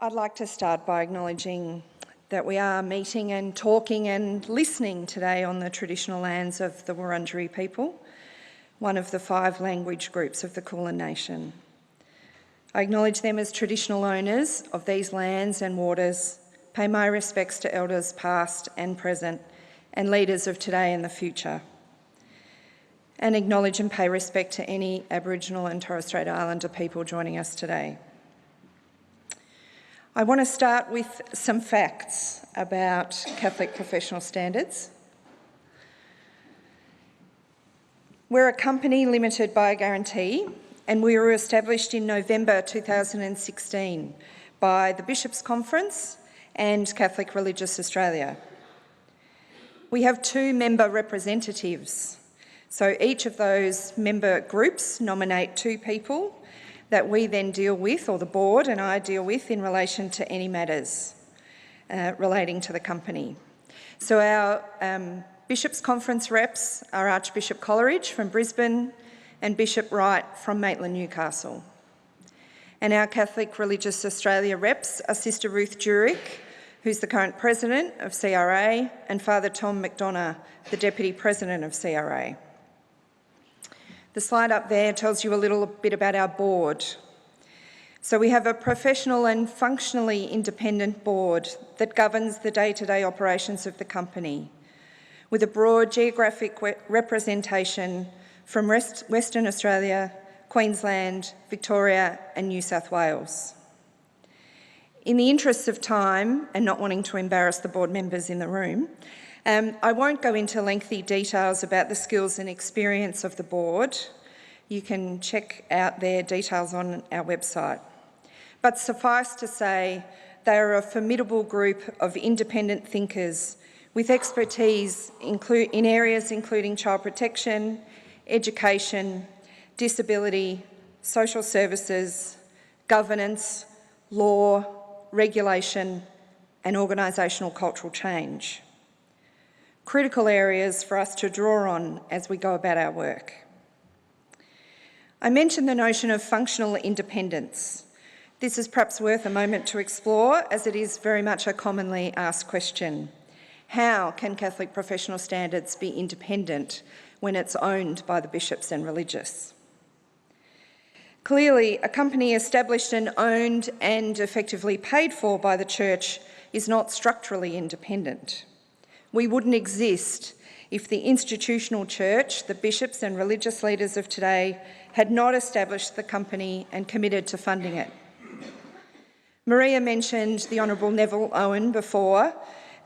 I'd like to start by acknowledging that we are meeting and talking and listening today on the traditional lands of the Wurundjeri people, one of the 5 language groups of the Kulin Nation. I acknowledge them as traditional owners of these lands and waters, pay my respects to elders past and present, and leaders of today and the future, and acknowledge and pay respect to any Aboriginal and Torres Strait Islander people joining us today. I want to start with some facts about Catholic professional standards. We're a company limited by a guarantee, and we were established in November 2016 by the Bishops' Conference and Catholic Religious Australia. We have 2 member representatives, so each of those member groups nominate 2 people that we then deal with, or the board and I deal with, in relation to any matters relating to the company. So our Bishops' Conference reps are Archbishop Coleridge from Brisbane and Bishop Wright from Maitland, Newcastle. And our Catholic Religious Australia reps are Sister Ruth Jurek, who's the current president of CRA, and Father Tom McDonough, the deputy president of CRA. The slide up there tells you a little bit about our board. So we have a professional and functionally independent board that governs the day-to-day operations of the company, with a broad geographic representation from Western Australia, Queensland, Victoria and New South Wales. In the interests of time and not wanting to embarrass the board members in the room, I won't go into lengthy details about the skills and experience of the board. You can check out their details on our website. But suffice to say, they are a formidable group of independent thinkers with expertise in areas including child protection, education, disability, social services, governance, law, regulation and organisational cultural change. Critical areas for us to draw on as we go about our work. I mentioned the notion of functional independence. This is perhaps worth a moment to explore, as it is very much a commonly asked question. How can Catholic professional standards be independent when it's owned by the bishops and religious? Clearly, a company established and owned and effectively paid for by the Church is not structurally independent. We wouldn't exist if the institutional Church, the bishops and religious leaders of today, had not established the company and committed to funding it. Maria mentioned the Honourable Neville Owen before,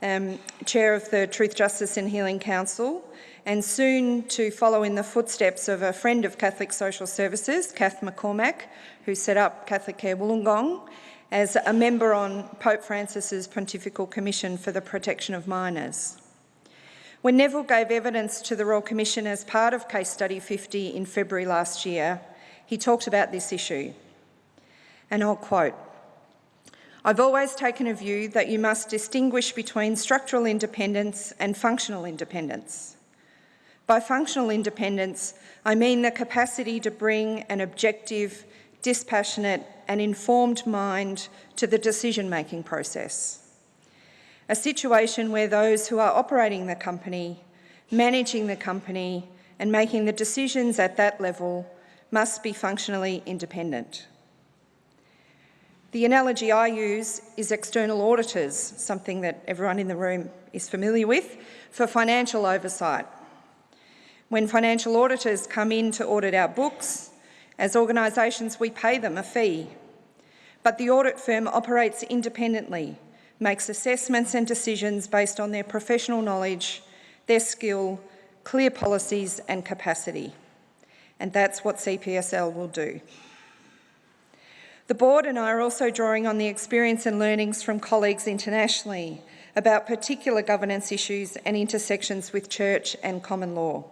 Chair of the Truth, Justice and Healing Council, and soon to follow in the footsteps of a friend of Catholic Social Services, Kath McCormack, who set up Catholic Care Wollongong, as a member on Pope Francis's Pontifical Commission for the Protection of Minors. When Neville gave evidence to the Royal Commission as part of Case Study 50 in February last year, he talked about this issue. And I'll quote, "I've always taken a view that you must distinguish between structural independence and functional independence. By functional independence, I mean the capacity to bring an objective, dispassionate and informed mind to the decision-making process. A situation where those who are operating the company, managing the company and making the decisions at that level must be functionally independent." The analogy I use is external auditors, something that everyone in the room is familiar with, for financial oversight. When financial auditors come in to audit our books, as organisations we pay them a fee, but the audit firm operates independently, makes assessments and decisions based on their professional knowledge, their skill, clear policies and capacity. And that's what CPSL will do. The board and I are also drawing on the experience and learnings from colleagues internationally about particular governance issues and intersections with church and common law.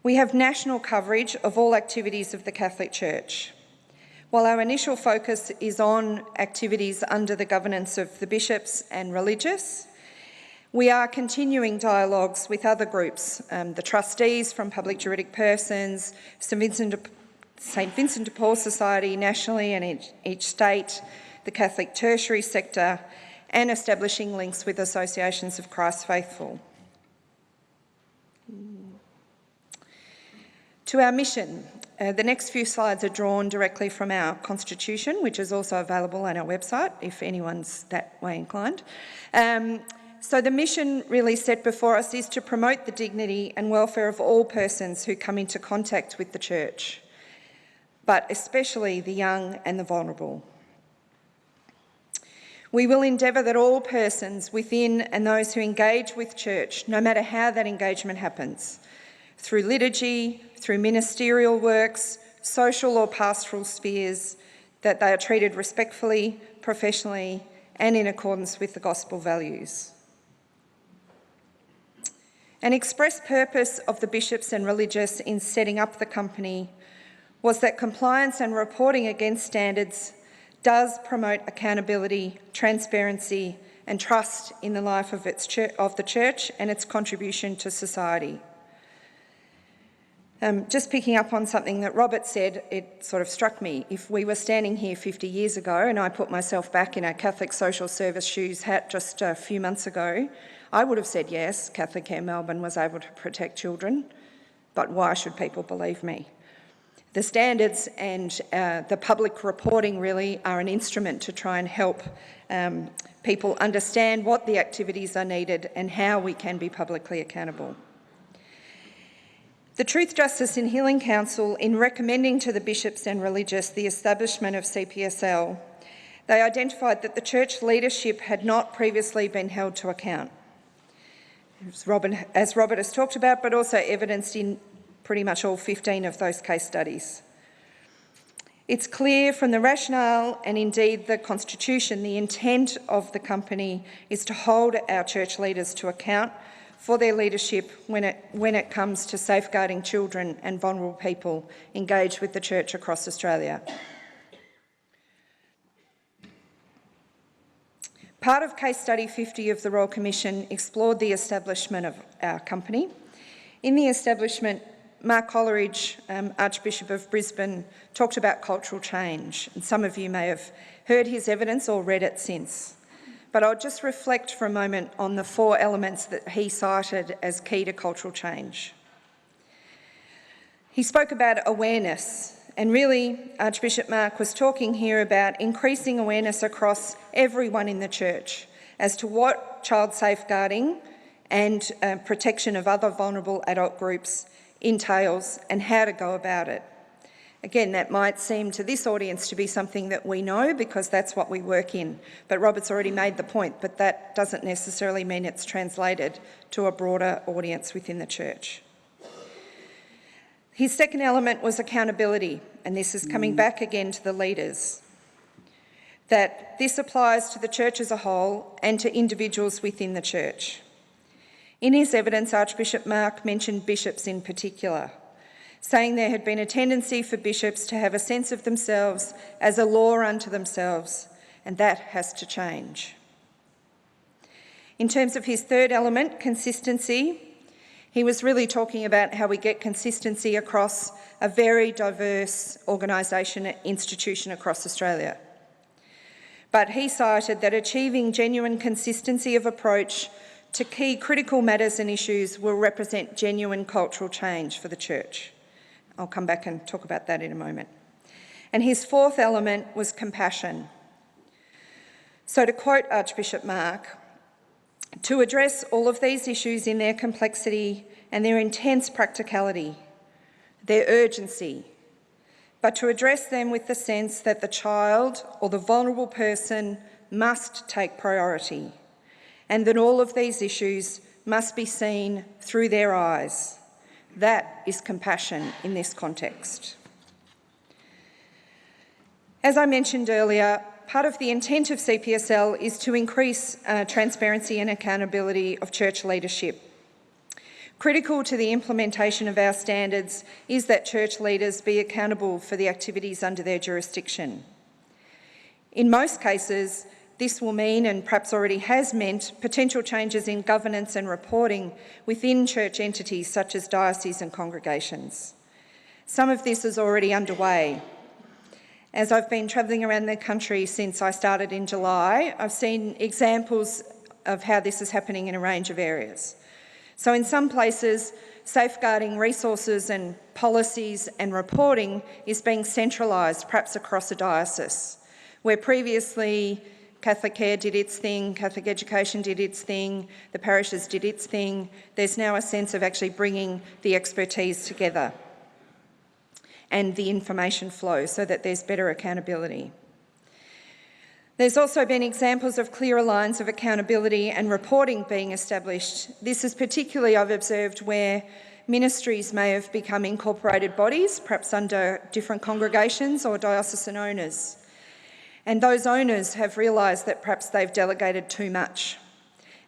We have national coverage of all activities of the Catholic Church. While our initial focus is on activities under the governance of the bishops and religious, we are continuing dialogues with other groups, the trustees from public juridic persons, St Vincent St Vincent de Paul Society nationally and in each state, the Catholic tertiary sector, and establishing links with associations of Christ faithful. To our mission, the next few slides are drawn directly from our constitution, which is also available on our website if anyone's that way inclined. So the mission really set before us is to promote the dignity and welfare of all persons who come into contact with the church, but especially the young and the vulnerable. We will endeavour that all persons within and those who engage with church, no matter how that engagement happens, through liturgy, through ministerial works, social or pastoral spheres, that they are treated respectfully, professionally, and in accordance with the gospel values. An express purpose of the bishops and religious in setting up the company was that compliance and reporting against standards does promote accountability, transparency, and trust in the life of the church and its contribution to society. Just picking up on something that Robert said, it sort of struck me. If we were standing here 50 years ago and I put myself back in a Catholic social service shoes hat just a few months ago, I would have said yes, Catholic Care Melbourne was able to protect children, but why should people believe me? The standards and the public reporting really are an instrument to try and help people understand what the activities are needed and how we can be publicly accountable. The Truth, Justice and Healing Council, in recommending to the bishops and religious the establishment of CPSL, they identified that the church leadership had not previously been held to account, as Robert has talked about, but also evidenced in pretty much all 15 of those case studies. It's clear from the rationale and indeed the Constitution, the intent of the company is to hold our church leaders to account for their leadership when it comes to safeguarding children and vulnerable people engaged with the church across Australia. Part of case study 50 of the Royal Commission explored the establishment of our company. In the establishment, Mark Coleridge, Archbishop of Brisbane, talked about cultural change, and some of you may have heard his evidence or read it since. But I'll just reflect for a moment on the 4 elements that he cited as key to cultural change. He spoke about awareness, and really Archbishop Mark was talking here about increasing awareness across everyone in the church as to what child safeguarding and protection of other vulnerable adult groups entails and how to go about it. Again, that might seem to this audience to be something that we know because that's what we work in, but Robert's already made the point, but that doesn't necessarily mean it's translated to a broader audience within the church. His second element was accountability, and this is coming back again to the leaders, that this applies to the church as a whole and to individuals within the church. In his evidence, Archbishop Mark mentioned bishops in particular, saying there had been a tendency for bishops to have a sense of themselves as a law unto themselves, and that has to change. In terms of his third element, consistency, he was really talking about how we get consistency across a very diverse organisation and institution across Australia. But he cited that achieving genuine consistency of approach to key critical matters and issues will represent genuine cultural change for the church. I'll come back and talk about that in a moment. And his fourth element was compassion. So to quote Archbishop Mark, to address all of these issues in their complexity and their intense practicality, their urgency, but to address them with the sense that the child or the vulnerable person must take priority, and that all of these issues must be seen through their eyes. That is compassion in this context. As I mentioned earlier, part of the intent of CPSL is to increase transparency and accountability of church leadership. Critical to the implementation of our standards is that church leaders be accountable for the activities under their jurisdiction. In most cases, this will mean, and perhaps already has meant, potential changes in governance and reporting within church entities such as dioceses and congregations. Some of this is already underway. As I've been travelling around the country since I started in July, I've seen examples of how this is happening in a range of areas. So in some places, safeguarding resources and policies and reporting is being centralised, perhaps across a diocese, where previously Catholic Care did its thing, Catholic Education did its thing, the parishes did its thing. There's now a sense of actually bringing the expertise together and the information flow so that there's better accountability. There's also been examples of clearer lines of accountability and reporting being established. This is particularly, I've observed, where ministries may have become incorporated bodies, perhaps under different congregations or diocesan owners. And those owners have realised that perhaps they've delegated too much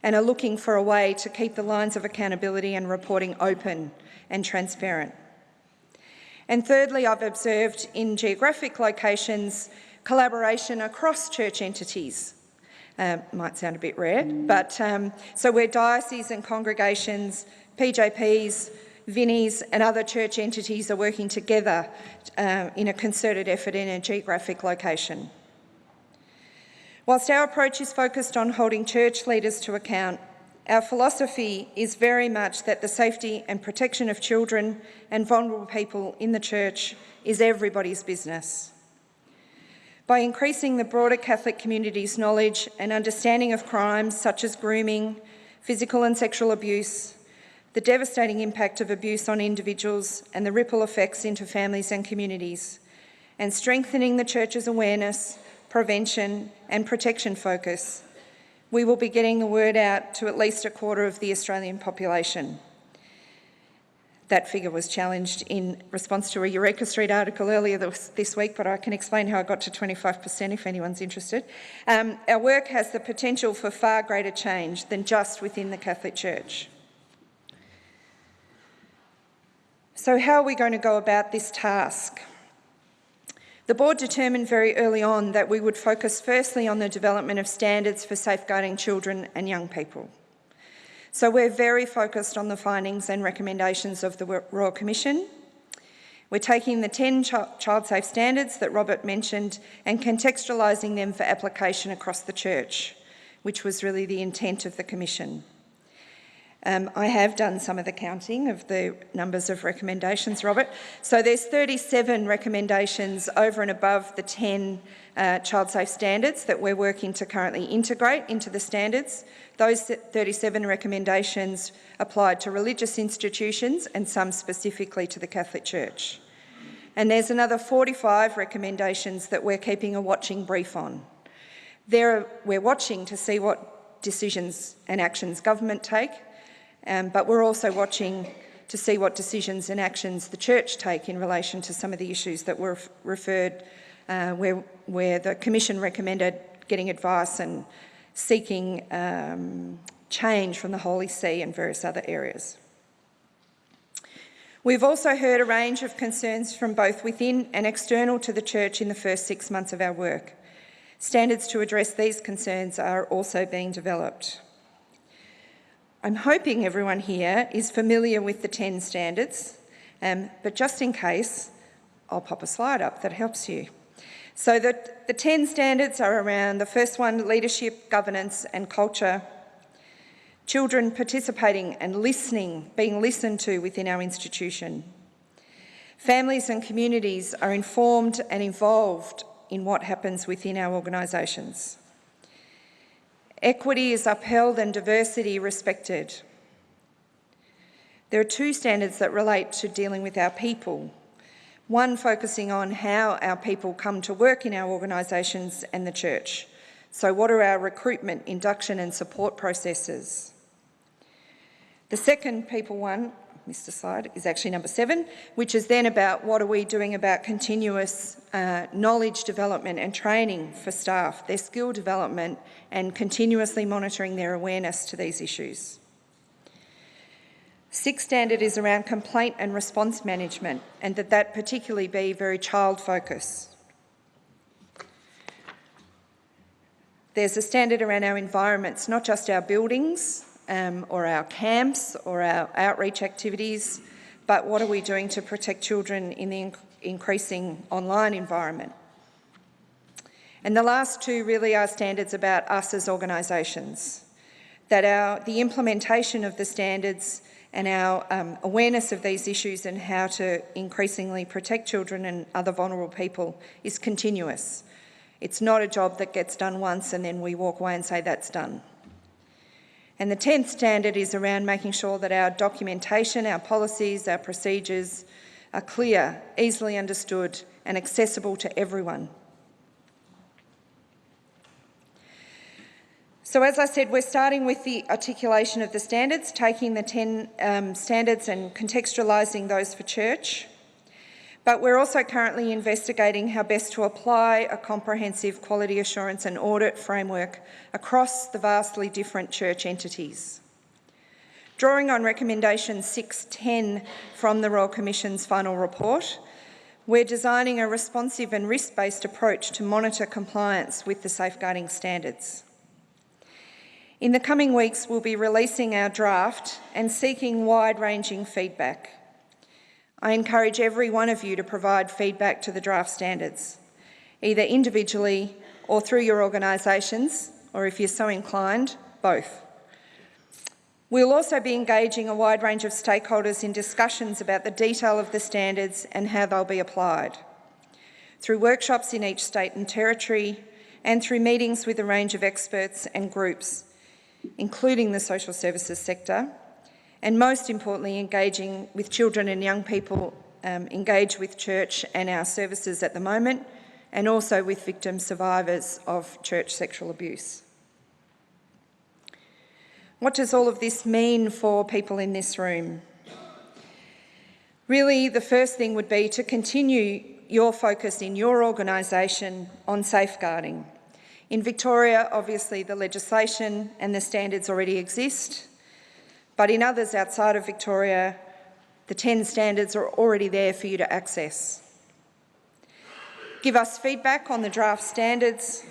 and are looking for a way to keep the lines of accountability and reporting open and transparent. And thirdly, I've observed in geographic locations collaboration across church entities. Might sound a bit rare, but so where dioceses and congregations, PJPs, Vinnies and other church entities are working together in a concerted effort in a geographic location. Whilst our approach is focused on holding church leaders to account, our philosophy is very much that the safety and protection of children and vulnerable people in the church is everybody's business. By increasing the broader Catholic community's knowledge and understanding of crimes such as grooming, physical and sexual abuse, the devastating impact of abuse on individuals and the ripple effects into families and communities, and strengthening the Church's awareness, prevention and protection focus, we will be getting the word out to at least a quarter of the Australian population. That figure was challenged in response to a Eureka Street article earlier this week, but I can explain how I got to 25% if anyone's interested. Our work has the potential for far greater change than just within the Catholic Church. So how are we going to go about this task? The board determined very early on that we would focus firstly on the development of standards for safeguarding children and young people. So we're very focused on the findings and recommendations of the Royal Commission. We're taking the 10 child safe standards that Robert mentioned and contextualising them for application across the church, which was really the intent of the Commission. I have done some of the counting of the numbers of recommendations, Robert. So there's 37 recommendations over and above the 10 child safe standards that we're working to currently integrate into the standards. Those 37 recommendations applied to religious institutions and some specifically to the Catholic Church. And there's another 45 recommendations that we're keeping a watching brief on. We're watching to see what decisions and actions government take, but we're also watching to see what decisions and actions the Church take in relation to some of the issues that were referred, where the Commission recommended getting advice and seeking change from the Holy See and various other areas. We've also heard a range of concerns from both within and external to the Church in the first 6 months of our work. Standards to address these concerns are also being developed. I'm hoping everyone here is familiar with the 10 standards, but just in case, I'll pop a slide up that helps you. So the 10 standards are around the first one, leadership, governance and culture, children participating and listening, being listened to within our institution. Families and communities are informed and involved in what happens within our organisations. Equity is upheld and diversity respected. There are 2 standards that relate to dealing with our people. One focusing on how our people come to work in our organisations and the Church. So what are our recruitment, induction and support processes? The second people one, missed a slide, is actually number 7, which is then about what are we doing about continuous knowledge development and training for staff, their skill development and continuously monitoring their awareness to these issues. 6th standard is around complaint and response management, and that particularly be very child-focused. There's a standard around our environments, not just our buildings or our camps or our outreach activities, but what are we doing to protect children in the increasing online environment? And the last two really are standards about us as organisations, that the implementation of the standards and our awareness of these issues and how to increasingly protect children and other vulnerable people is continuous. It's not a job that gets done once and then we walk away and say that's done. And the 10th standard is around making sure that our documentation, our policies, our procedures are clear, easily understood and accessible to everyone. So as I said, we're starting with the articulation of the standards, taking the 10 standards and contextualising those for church. But we're also currently investigating how best to apply a comprehensive quality assurance and audit framework across the vastly different church entities. Drawing on recommendation 6.10 from the Royal Commission's final report, we're designing a responsive and risk-based approach to monitor compliance with the safeguarding standards. In the coming weeks, we'll be releasing our draft and seeking wide-ranging feedback. I encourage every one of you to provide feedback to the draft standards, either individually or through your organisations, or if you're so inclined, both. We'll also be engaging a wide range of stakeholders in discussions about the detail of the standards and how they'll be applied, through workshops in each state and territory, and through meetings with a range of experts and groups, including the social services sector, and most importantly, engaging with children and young people engaged with church and our services at the moment, and also with victim survivors of church sexual abuse. What does all of this mean for people in this room? Really, the first thing would be to continue your focus in your organisation on safeguarding. In Victoria, obviously, the legislation and the standards already exist, but in others outside of Victoria, the 10 standards are already there for you to access. Give us feedback on the draft standards.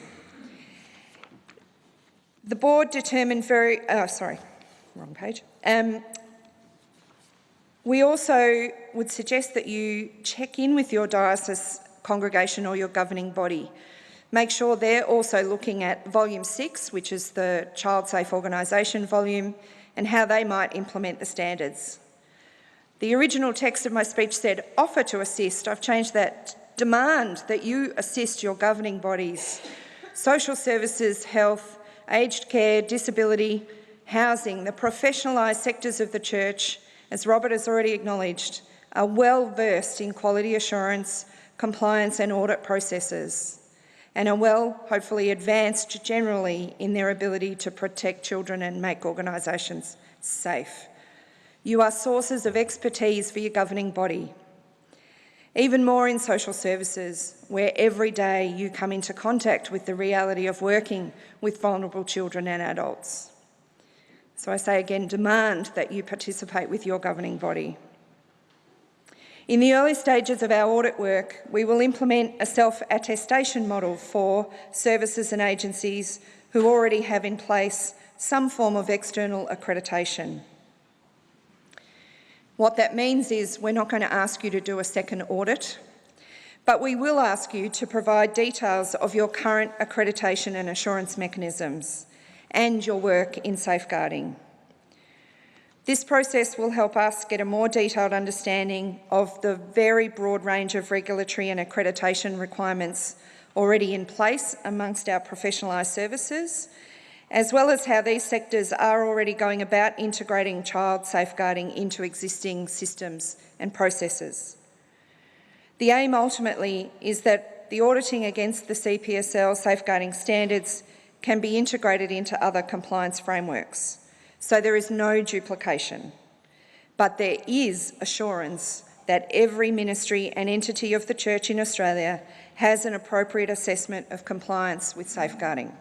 The board determined we also would suggest that you check in with your diocese congregation or your governing body. Make sure they're also looking at Volume 6, which is the Child Safe Organisation volume, and how they might implement the standards. The original text of my speech said, offer to assist. I've changed that, demand that you assist your governing bodies. Social services, health, aged care, disability, housing, the professionalised sectors of the church, as Robert has already acknowledged, are well versed in quality assurance, compliance and audit processes, and are well, hopefully, advanced generally in their ability to protect children and make organisations safe. You are sources of expertise for your governing body. Even more in social services, where every day you come into contact with the reality of working with vulnerable children and adults. So I say again, demand that you participate with your governing body. In the early stages of our audit work, we will implement a self-attestation model for services and agencies who already have in place some form of external accreditation. What that means is we're not going to ask you to do a second audit, but we will ask you to provide details of your current accreditation and assurance mechanisms and your work in safeguarding. This process will help us get a more detailed understanding of the very broad range of regulatory and accreditation requirements already in place amongst our professionalised services, as well as how these sectors are already going about integrating child safeguarding into existing systems and processes. The aim ultimately is that the auditing against the CPSL safeguarding standards can be integrated into other compliance frameworks. So there is no duplication, but there is assurance that every ministry and entity of the Church in Australia has an appropriate assessment of compliance with safeguarding.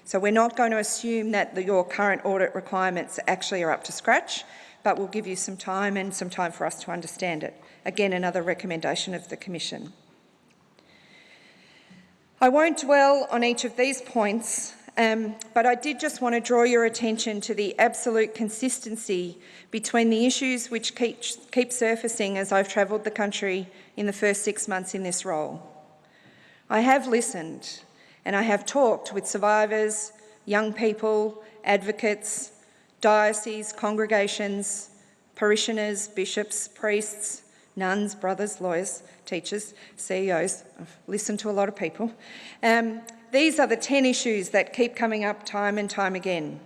So we're not going to assume that your current audit requirements actually are up to scratch, but we'll give you some time and some time for us to understand it. Again, another recommendation of the Commission. I won't dwell on each of these points, But I did just want to draw your attention to the absolute consistency between the issues which keep surfacing as I've travelled the country in the first 6 months in this role. I have listened and I have talked with survivors, young people, advocates, dioceses, congregations, parishioners, bishops, priests, nuns, brothers, lawyers, teachers, CEOs. I've listened to a lot of people. These are the 10 issues that keep coming up time and time again.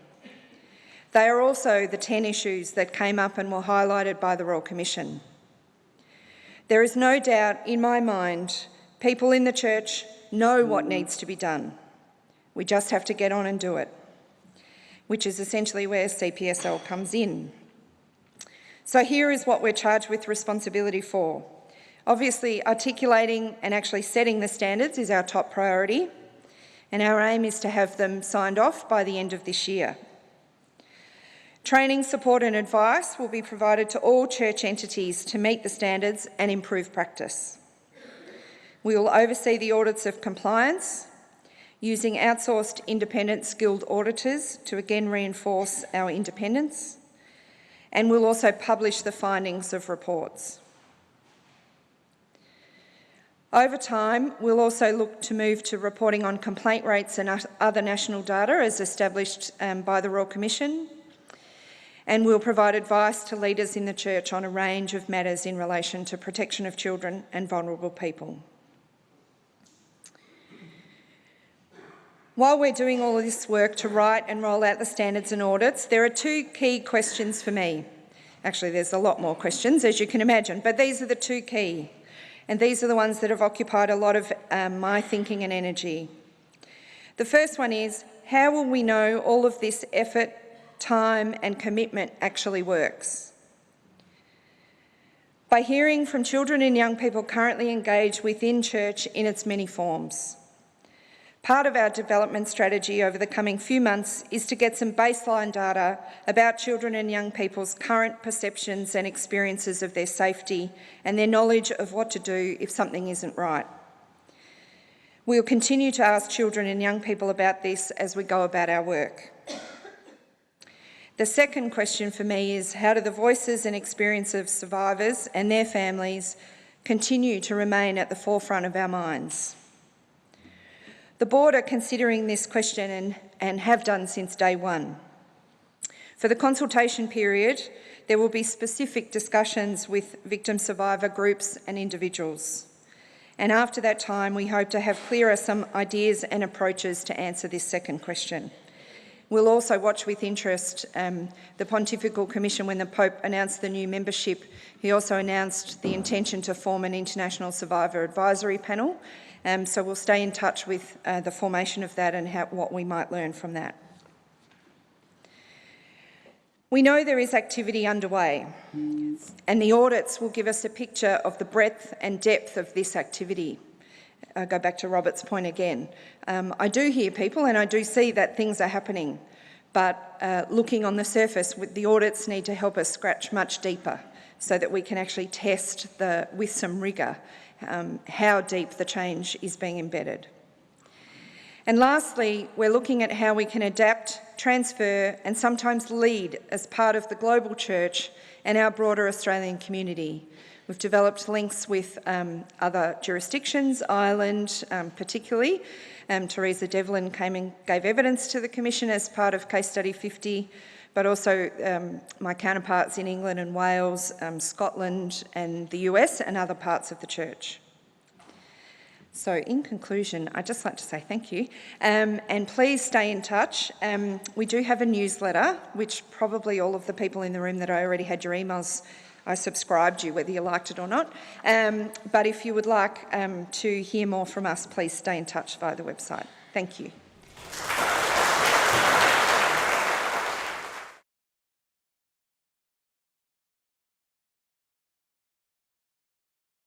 They are also the 10 issues that came up and were highlighted by the Royal Commission. There is no doubt in my mind people in the church know what needs to be done. We just have to get on and do it, which is essentially where CPSL comes in. So here is what we're charged with responsibility for. Obviously, articulating and actually setting the standards is our top priority, and our aim is to have them signed off by the end of this year. Training, support and advice will be provided to all church entities to meet the standards and improve practice. We will oversee the audits of compliance, using outsourced independent skilled auditors to again reinforce our independence, and we'll also publish the findings of reports. Over time, we'll also look to move to reporting on complaint rates and other national data as established by the Royal Commission, and we'll provide advice to leaders in the church on a range of matters in relation to protection of children and vulnerable people. While we're doing all of this work to write and roll out the standards and audits, there are 2 key questions for me. Actually, there's a lot more questions, as you can imagine, but these are the 2 key. And these are the ones that have occupied a lot of my thinking and energy. The first one is, how will we know all of this effort, time and commitment actually works? By hearing from children and young people currently engaged within church in its many forms. Part of our development strategy over the coming few months is to get some baseline data about children and young people's current perceptions and experiences of their safety and their knowledge of what to do if something isn't right. We'll continue to ask children and young people about this as we go about our work. The second question for me is, how do the voices and experiences of survivors and their families continue to remain at the forefront of our minds? The board are considering this question and have done since day one. For the consultation period, there will be specific discussions with victim survivor groups and individuals. And after that time, we hope to have clearer some ideas and approaches to answer this second question. We'll also watch with interest the Pontifical Commission when the Pope announced the new membership. He also announced the intention to form an International Survivor Advisory Panel. So we'll stay in touch with the formation of that and what we might learn from that. We know there is activity underway, and the audits will give us a picture of the breadth and depth of this activity. I go back to Robert's point again. I do hear people and I do see that things are happening, but looking on the surface, the audits need to help us scratch much deeper so that we can actually test with some rigour how deep the change is being embedded. And lastly, we're looking at how we can adapt, transfer and sometimes lead as part of the global church and our broader Australian community. We've developed links with other jurisdictions, Ireland particularly. Teresa Devlin came and gave evidence to the Commission as part of Case Study 50, but also my counterparts in England and Wales, Scotland and the US and other parts of the church. So in conclusion, I'd just like to say thank you and please stay in touch. We do have a newsletter, which probably all of the people in the room that I already had your emails, I subscribed you, whether you liked it or not. But if you would like to hear more from us, please stay in touch via the website. Thank you.